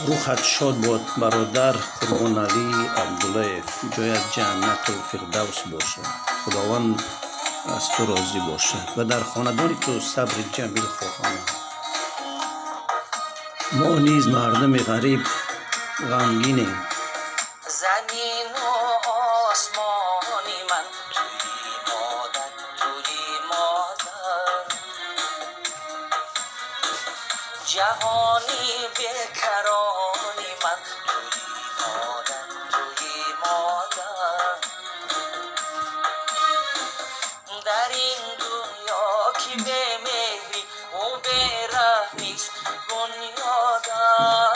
руҳат шод бод бародар қурбонӣ Абдулло, ҷоят ҷаннату фирдавс бошад. худованд аз ту розӣ бошад ва дар хонадони ту сабри ҷамил хоҳонад. мо низ мардуми ғариб ғамгинем. Замину осмони ман туи модар, туи модар. Ҷаҳони бекарони ман туи модар, туи модар. Дар ин дунё ки бемеҳрӣ ӯ бераҳмист бунёдаш.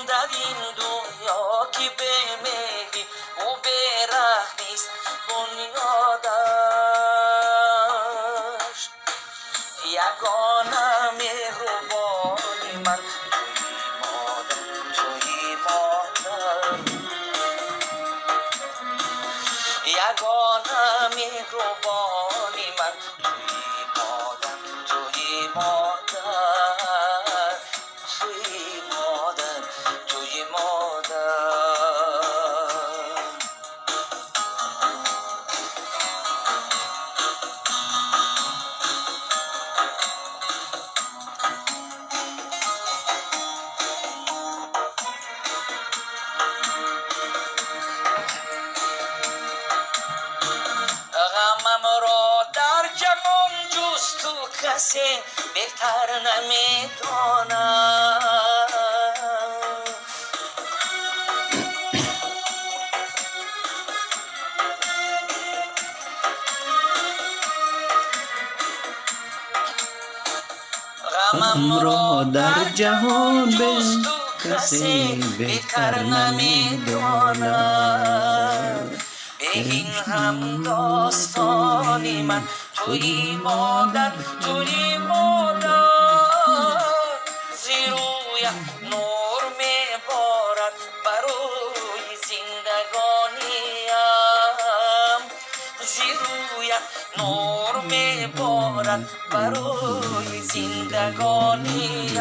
Дар ин дунё ки бемеҳрӣ ӯ бераҳмист бунёдаш. Ягона меҳрубони ман туи модар, туи модар. Ягона меҳрубони ман туи модар, туи модар. Туи модар, туи модар. غممро дар ҷаҳон ҷусту касе беҳтар намедонад. غممро дар ҷаҳон ҷусту касе беҳтар намедонад. این هم داستانی من توی مادر، توی مادر. زیروی نور میبارد بروی زندگانیم. زیروی نور میبارد بروی زندگانیم.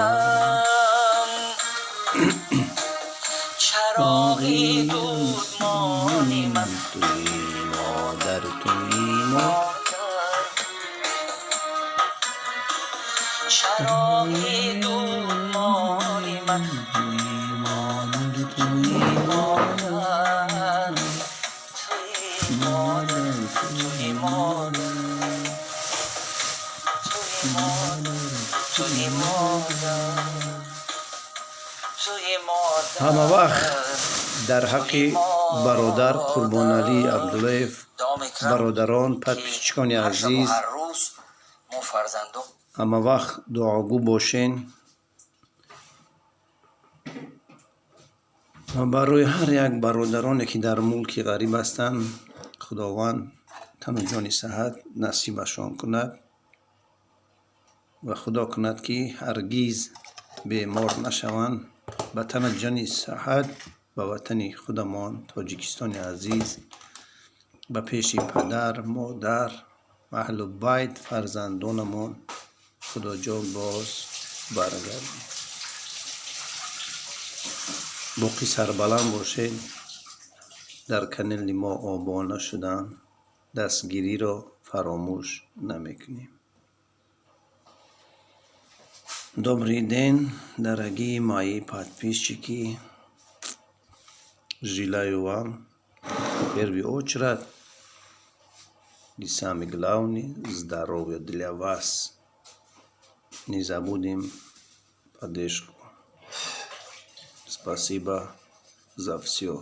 چراغی دودمانی من توی مادر، توی مادر. چراغی دودمانی من توی مادر، توی مادر. توی مادر، توی مادر. توی مادر، توی مادر. ҳама вақт дар ҳаққи бародар қурбонӣ Абдулло, бародарон, подписчикони азиз, ҳама вақт дуогӯ бошен ва барои ҳар як бародароне ки дар мулки ғариб ҳастанд, худованд тану ҷони сиҳат насибашон кунад ва худо кунад ки ҳаргиз бемор нашаванд. ба тану ҷони сиҳат ба ватани худамон тоҷикистони азиз, ба пеши падар, модар, аҳлу байт, фарзандонамон худоҷон боз баргардем. боқӣ сарбаланд бошед. дар канали мо обона шудан дастгириро фаромӯш намекунем. Добрый день, дорогие мои подписчики. Желаю вам в первую очередь и самое главное здоровья для вас. Не забудем поддержку. Спасибо за все.